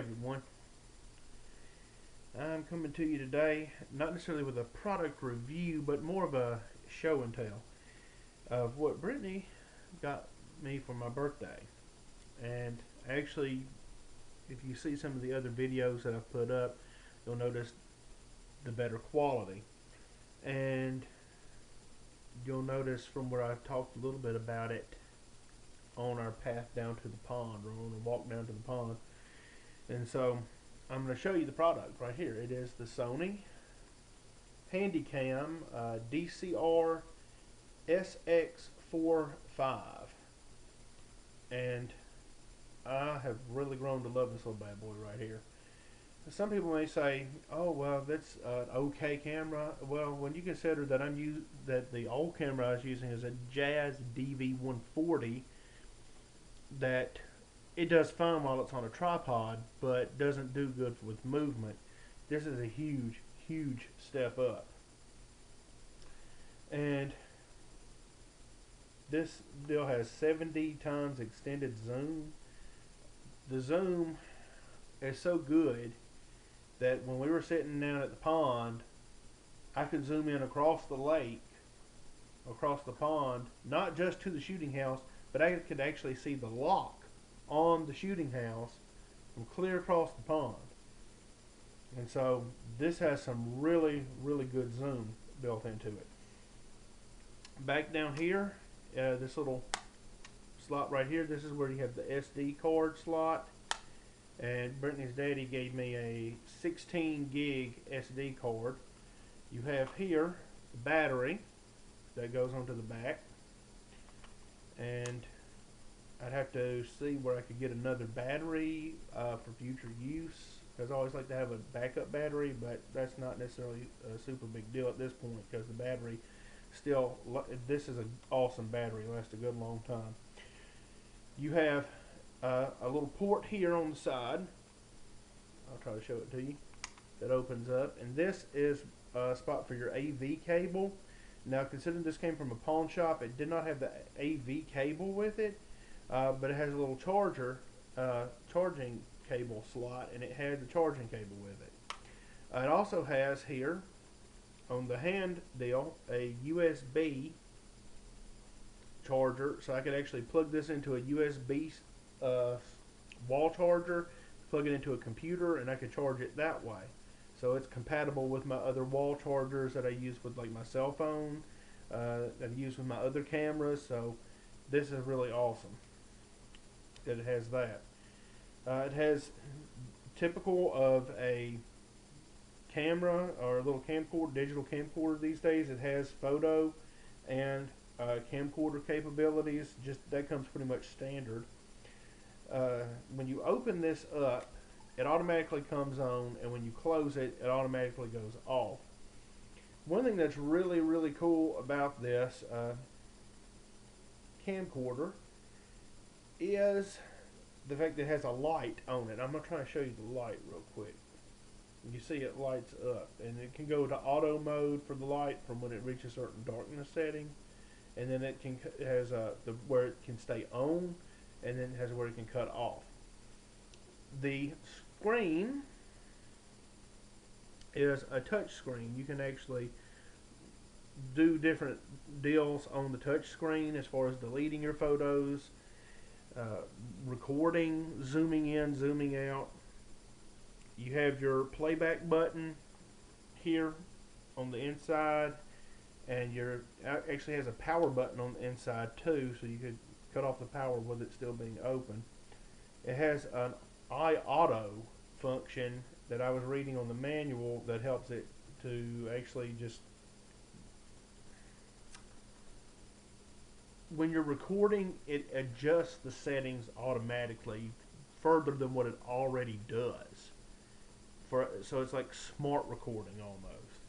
Hey everyone, I'm coming to you today not necessarily with a product review but more of a show and tell of what Brittany got me for my birthday. And actually, if you see some of the other videos that I've put up, you'll notice the better quality, and you'll notice from where I've talked a little bit about it on our path down to the pond, or on the walk down to the pond. And so I'm going to show you the product right here. It is the Sony Handycam DCR SX45, and I have really grown to love this little bad boy right here. Some people may say, "Oh, well, that's an okay camera." Well, when you consider that that the old camera I was using is a Jazz DV140, that it does fine while it's on a tripod, but doesn't do good with movement. This is a huge, huge step up. And this deal has 70 times extended zoom. The zoom is so good that when we were sitting down at the pond, I could zoom in across the lake, across the pond, not just to the shooting house, but I could actually see the lock on the shooting house from clear across the pond. And so this has some really, really good zoom built into it. Back down here, this little slot right here, this is where you have the SD card slot. And Brittany's daddy gave me a 16 gig SD card. You have here the battery that goes onto the back, and I'd have to see where I could get another battery for future use, because I always like to have a backup battery, but that's not necessarily a super big deal at this point, because the battery still, this is an awesome battery, lasts a good long time. You have a little port here on the side. I'll try to show it to you. That opens up, and this is a spot for your AV cable. Now, considering this came from a pawn shop, it did not have the AV cable with it, but it has a little charging cable slot, and it had the charging cable with it. It also has here on the hand deal a USB charger, so I could actually plug this into a USB wall charger, plug it into a computer, and I could charge it that way. So it's compatible with my other wall chargers that I use with like my cell phone, that I use with my other cameras. So this is really awesome that it has that. It has, typical of a camera or a little camcorder, digital camcorder these days, it has photo and camcorder capabilities. Just that comes pretty much standard. When you open this up, it automatically comes on, and when you close it, it automatically goes off. One thing that's really, really cool about this camcorder is the fact that it has a light on it. I'm going to try to show you the light real quick. You see it lights up, and it can go to auto mode for the light from when it reaches a certain darkness setting, and then it has where it can stay on, and then it has where it can cut off. The screen is a touch screen. You can actually do different deals on the touch screen as far as deleting your photos, recording, zooming in, zooming out. You have your playback button here on the inside, and actually has a power button on the inside too, so you could cut off the power with it still being open. It has an iAuto function that I was reading on the manual that helps it to actually just, when you're recording, it adjusts the settings automatically further than what it already does. So it's like smart recording almost.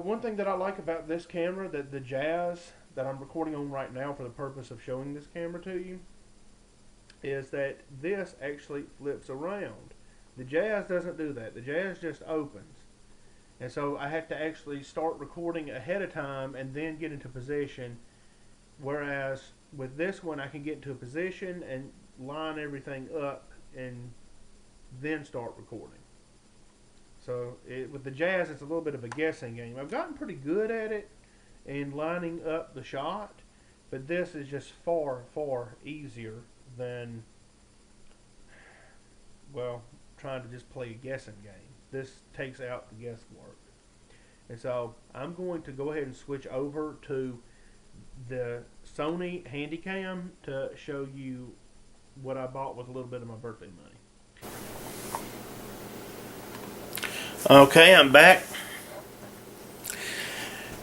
One thing that I like about this camera, that the Jazz that I'm recording on right now for the purpose of showing this camera to you, is that this actually flips around. The Jazz doesn't do that. The Jazz just opens. And so I have to actually start recording ahead of time and then get into position, whereas with this one I can get into a position and line everything up and then start recording. So with the jazz, it's a little bit of a guessing game. I've gotten pretty good at it and lining up the shot, but this is just far, far easier than, well, trying to just play a guessing game. This takes out the guesswork. And so I'm going to go ahead and switch over to the Sony Handycam to show you what I bought with a little bit of my birthday money. Okay, I'm back.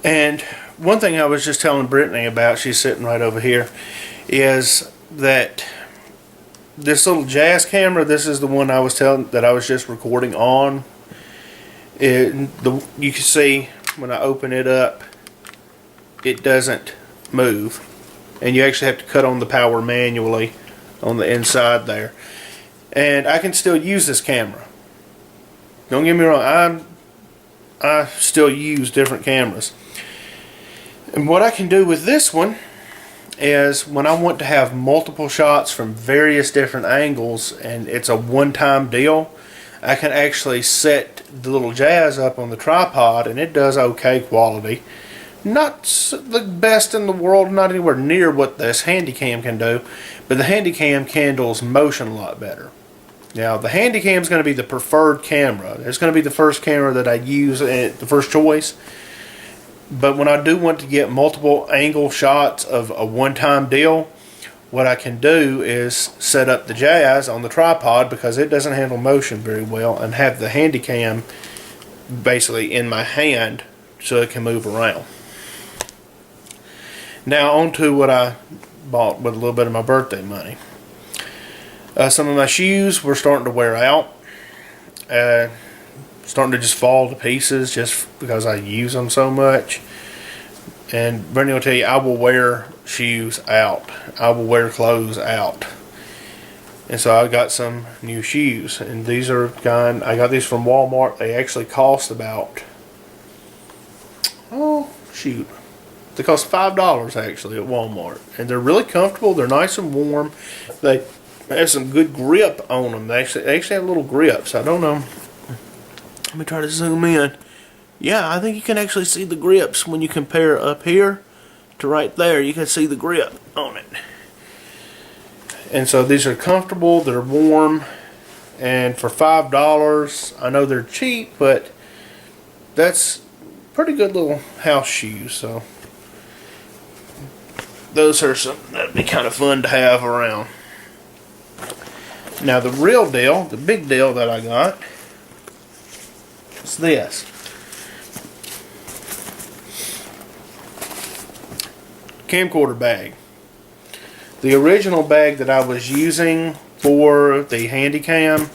And one thing I was just telling Brittany about, she's sitting right over here, is that this little jazz camera, this is the one I was telling that I was just recording on. You can see when I open it up, it doesn't move, and you actually have to cut on the power manually on the inside there. And I can still use this camera. Don't get me wrong, I still use different cameras. And what I can do with this one is when I want to have multiple shots from various different angles and it's a one-time deal, I can actually set the little jazz up on the tripod and it does okay quality. Not the best in the world, not anywhere near what this Handycam can do, but the Handycam handles motion a lot better. Now, the Handycam is going to be the preferred camera. It's going to be the first camera that I use, the first choice. But when I do want to get multiple angle shots of a one-time deal, what I can do is set up the jazz on the tripod because it doesn't handle motion very well, and have the Handycam basically in my hand so it can move around. Now on to what I bought with a little bit of my birthday money. Some of my shoes were starting to wear out, starting to just fall to pieces just because I use them so much. And Brittany will tell you, I will wear shoes out. I will wear clothes out. And so I got some new shoes, and these are I got these from Walmart. They actually cost about, they cost $5 actually at Walmart, and they're really comfortable. They're nice and warm. They have some good grip on them. They actually have little grips. I don't know. Let me try to zoom in. Yeah, I think you can actually see the grips when you compare up here to right there. You can see the grip on it. And so these are comfortable. They're warm, and for $5, I know they're cheap, but that's pretty good little house shoes. So those are some that'd be kind of fun to have around. Now the real deal, the big deal that I got is this. Camcorder bag. The original bag that I was using for the Handycam,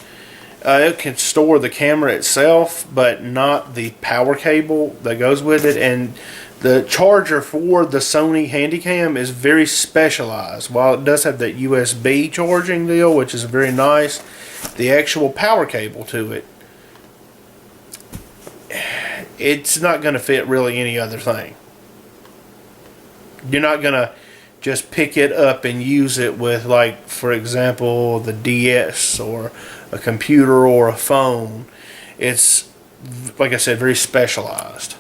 it can store the camera itself, but not the power cable that goes with it. And the charger for the Sony Handycam is very specialized. While it does have that USB charging deal, which is very nice, the actual power cable to it, it's not going to fit really any other thing. You're not going to just pick it up and use it with, like, for example, the DS or a computer or a phone. It's, like I said, very specialized.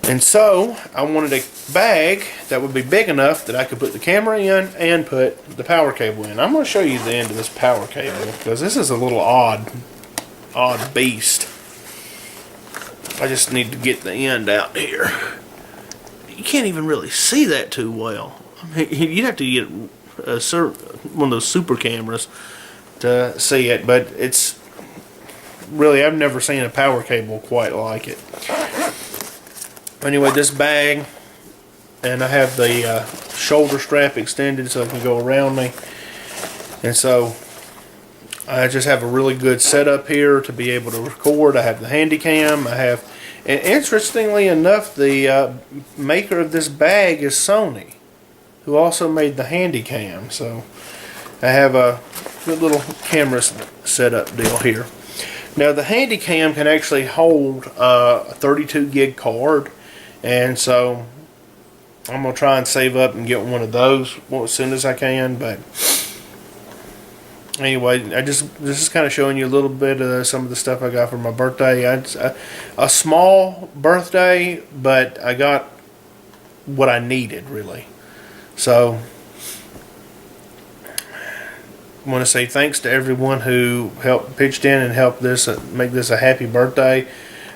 And so I wanted a bag that would be big enough that I could put the camera in and put the power cable in. I'm going to show you the end of this power cable because this is a little odd beast. I just need to get the end out here. You can't even really see that too well. I mean, you'd have to get one of those super cameras to see it, but it's really, I've never seen a power cable quite like it. Anyway, this bag, and I have the shoulder strap extended so it can go around me, and so I just have a really good setup here to be able to record. I have the Handycam. And interestingly enough, the maker of this bag is Sony, who also made the Handycam. So I have a good little camera setup deal here. Now the Handycam can actually hold a 32 gig card, and so I'm gonna try and save up and get one of those as soon as I can. But anyway, this is kind of showing you a little bit of some of the stuff I got for my birthday. A small birthday, but I got what I needed, really. So I want to say thanks to everyone who helped pitched in and helped this make this a happy birthday.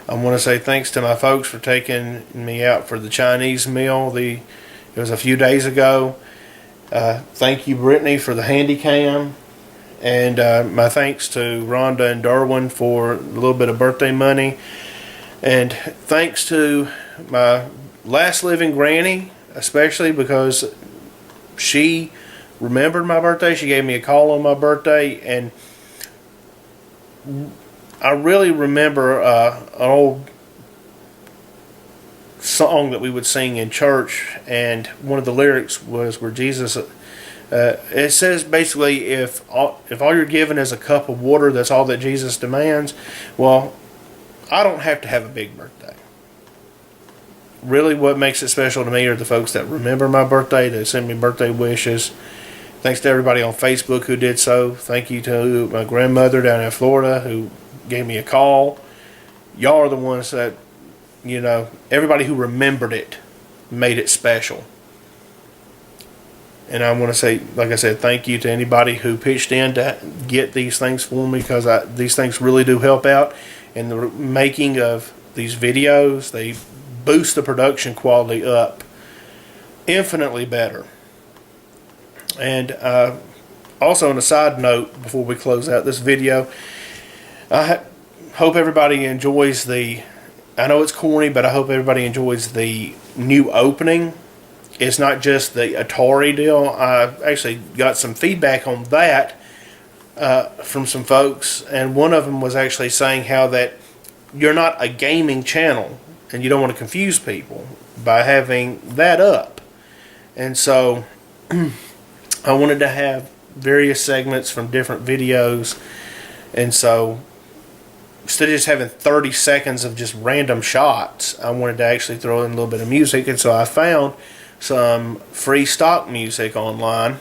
I want to say thanks to my folks for taking me out for the Chinese meal. It was a few days ago. Thank you, Brittany, for the handy cam. And my thanks to Rhonda and Darwin for a little bit of birthday money. And thanks to my last living granny, especially because she remembered my birthday. She gave me a call on my birthday. And I really remember an old song that we would sing in church. And one of the lyrics was where Jesus... it says basically, if all you're given is a cup of water, that's all that Jesus demands. Well, I don't have to have a big birthday. Really, what makes it special to me are the folks that remember my birthday, that send me birthday wishes. Thanks to everybody on Facebook who did so. Thank you to my grandmother down in Florida who gave me a call. Y'all are the ones that, everybody who remembered it made it special. And I want to say, like I said, thank you to anybody who pitched in to get these things for me, because these things really do help out in the making of these videos. They boost the production quality up infinitely better. And also, on a side note, before we close out this video, I hope everybody enjoys I know it's corny, but I hope everybody enjoys the new opening. It's not just the Atari deal. I actually got some feedback on that from some folks, and one of them was actually saying how that you're not a gaming channel, and you don't want to confuse people by having that up. And so I wanted to have various segments from different videos, and so instead of just having 30 seconds of just random shots, I wanted to actually throw in a little bit of music, and so I found some free stock music online,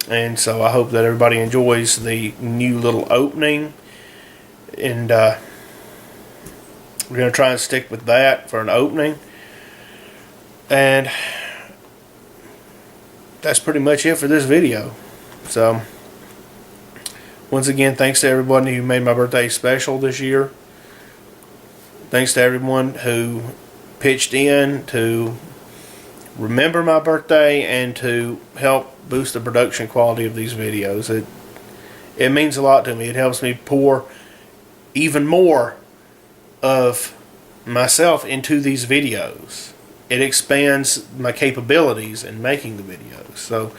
and so I hope that everybody enjoys the new little opening, and we're going to try and stick with that for an opening. And that's pretty much it for this video. So once again, thanks to everybody who made my birthday special this year. Thanks to everyone who pitched in to remember my birthday and to help boost the production quality of these videos. It means a lot to me. It helps me pour even more of myself into these videos. It expands my capabilities in making the videos. So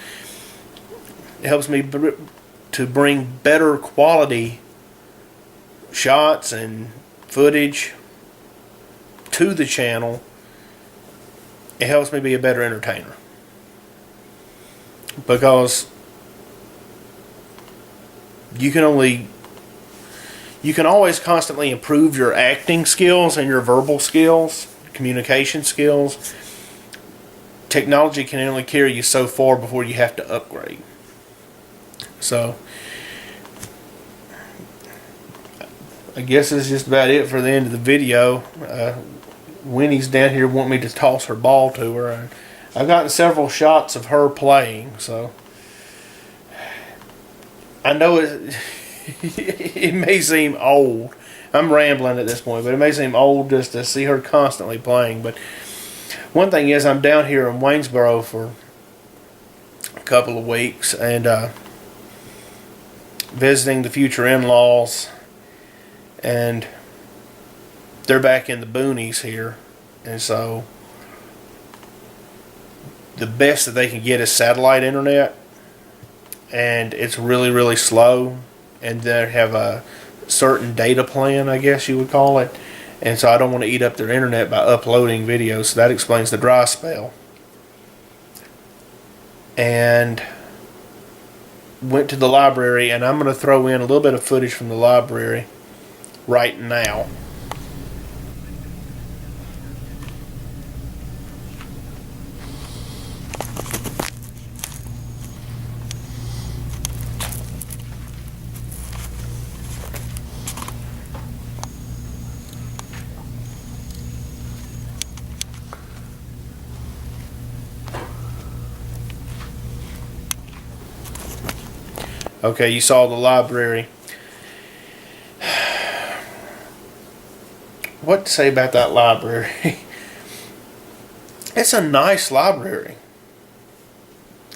it helps me to bring better quality shots and footage to the channel. It helps me be a better entertainer, because you can always constantly improve your acting skills and your verbal skills, communication skills. Technology can only carry you so far before you have to upgrade. So I guess that's just about it for the end of the video. Winnie's down here wanting me to toss her ball to her, and I've gotten several shots of her playing, so I know it may seem old. I'm rambling at this point, but it may seem old just to see her constantly playing. But one thing is, I'm down here in Waynesboro for a couple of weeks, and visiting the future in-laws, and they're back in the boonies here, and so the best that they can get is satellite internet, and it's really, really slow, and they have a certain data plan, I guess you would call it, and so I don't want to eat up their internet by uploading videos, so that explains the dry spell. And went to the library, and I'm going to throw in a little bit of footage from the library right now. Okay, you saw the library. What to say about that library? It's a nice library.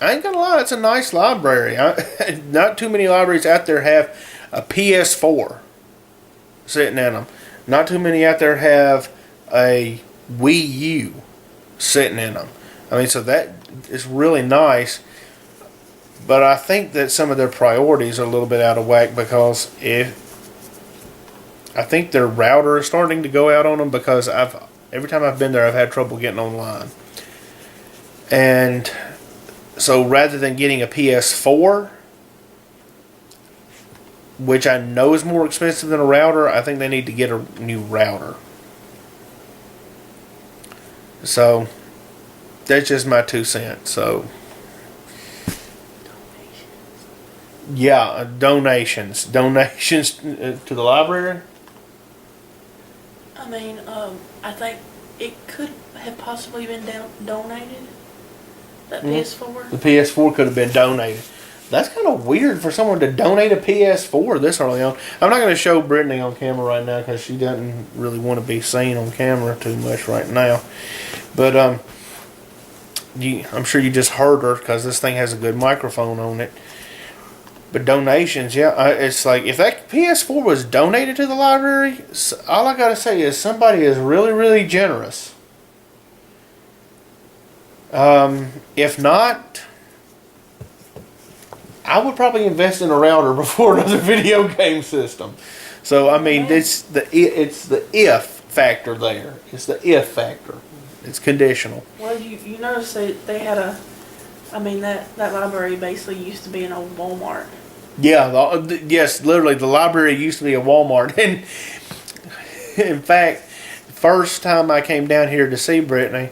I ain't gonna lie, it's a nice library. Not too many libraries out there have a PS4 sitting in them. Not too many out there have a Wii U sitting in them. I mean, so that is really nice. But I think that some of their priorities are a little bit out of whack, because I think their router is starting to go out on them, because every time I've been there, I've had trouble getting online. And so rather than getting a PS4, which I know is more expensive than a router, I think they need to get a new router. So that's just my 2 cents. So yeah, donations to the library. I mean, I think it could have possibly been donated. That PS4. The PS4 could have been donated. That's kind of weird for someone to donate a PS4 this early on. I'm not going to show Brittany on camera right now, because she doesn't really want to be seen on camera too much right now. But I'm sure you just heard her, because this thing has a good microphone on it. But donations, yeah, it's like, if that PS4 was donated to the library, all I got to say is somebody is really, really generous. If not, I would probably invest in a router before another video game system. So I mean, it's the if factor there. It's the if factor. It's conditional. Well, you notice they had that library basically used to be an old Walmart. Yeah, yes, literally, the library used to be a Walmart. And in fact, first time I came down here to see Brittany,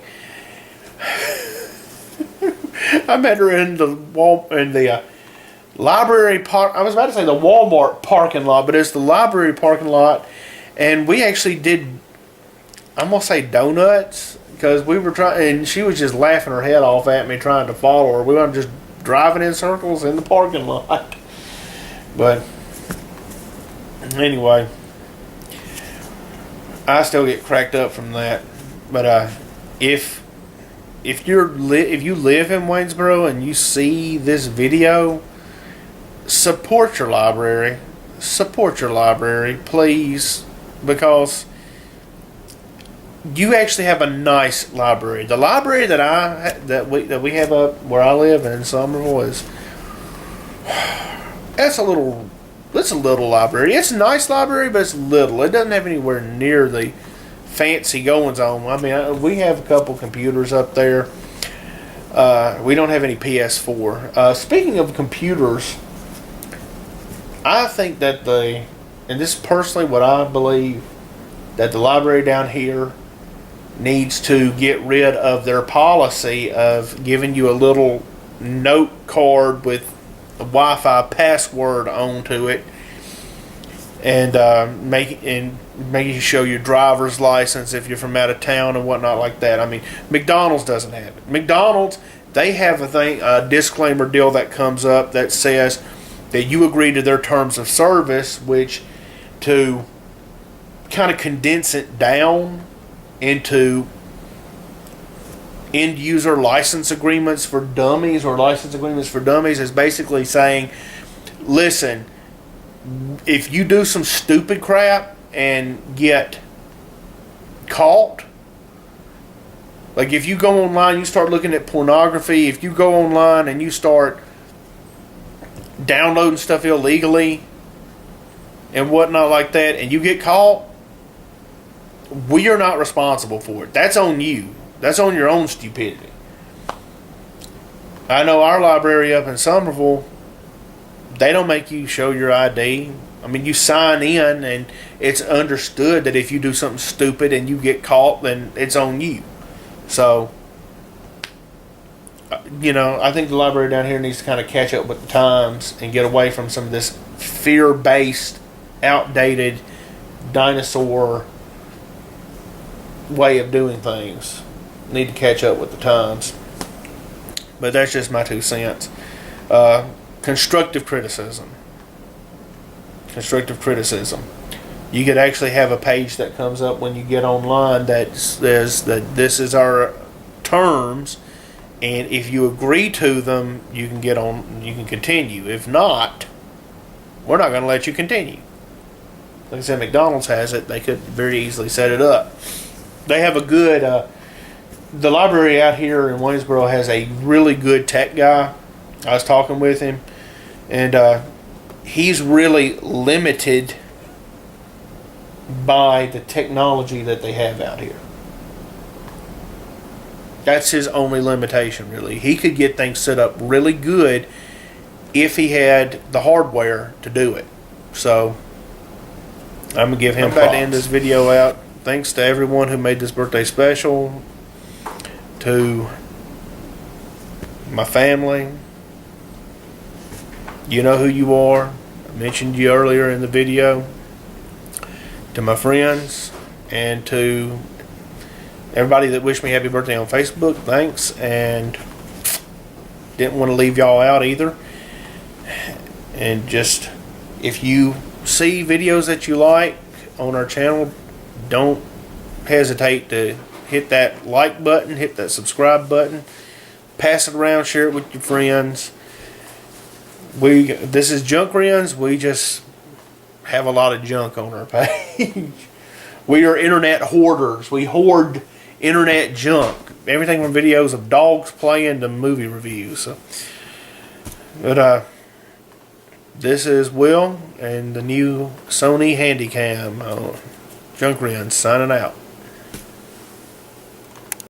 I met her in the library park. I was about to say the Walmart parking lot, but it's the library parking lot. And we actually did, I'm gonna say donuts, because we were trying, and she was just laughing her head off at me trying to follow her. We were just driving in circles in the parking lot. But anyway, I still get cracked up from that. But if you live in Waynesboro and you see this video, support your library. Support your library, please, because you actually have a nice library. The library that we have up where I live in Somerville is it's a little library. It's a nice library, but it's little. It doesn't have anywhere near the fancy goings on. I mean, we have a couple computers up there. We don't have any PS4. Speaking of computers, I think that and this is personally what I believe, that the library down here needs to get rid of their policy of giving you a little note card with a Wi-Fi password onto it, and making you show your driver's license if you're from out of town and whatnot like that. I mean, McDonald's doesn't have it. McDonald's, they have a disclaimer deal that comes up that says that you agree to their terms of service, which, to kind of condense it down into end user license agreements for dummies, or license agreements for dummies, is basically saying, listen, if you do some stupid crap and get caught, like if you go online, you start looking at pornography, if you go online and you start downloading stuff illegally and whatnot like that, and you get caught, we are not responsible for it. That's on you. That's on your own stupidity. I know our library up in Somerville, they don't make you show your ID. I mean, you sign in, and it's understood that if you do something stupid and you get caught, then it's on you. So, I think the library down here needs to kind of catch up with the times and get away from some of this fear-based, outdated, dinosaur way of doing things. Need to catch up with the times. But that's just my 2 cents. constructive criticism. Constructive criticism. You could actually have a page that comes up when you get online that says that this is our terms, and if you agree to them, you can get on. You can continue. If not, we're not going to let you continue. Like I said, McDonald's has it. They could very easily set it up. They have a good. The library out here in Waynesboro has a really good tech guy. I was talking with him, and he's really limited by the technology that they have out here. That's his only limitation, really. He could get things set up really good if he had the hardware to do it. So I'm going to give him props. To end this video out. Thanks to everyone who made this birthday special, to my family. You know who you are. I mentioned you earlier in the video. To my friends, and to everybody that wished me happy birthday on Facebook, thanks. And didn't want to leave y'all out either. And just, if you see videos that you like on our channel, don't hesitate to hit that like button, hit that subscribe button, pass it around, share it with your friends. This is Junk Rians. We just have a lot of junk on our page. We are internet hoarders. We hoard internet junk. Everything from videos of dogs playing to movie reviews. So, but this is Will and the new Sony Handycam. Junk Rians signing out.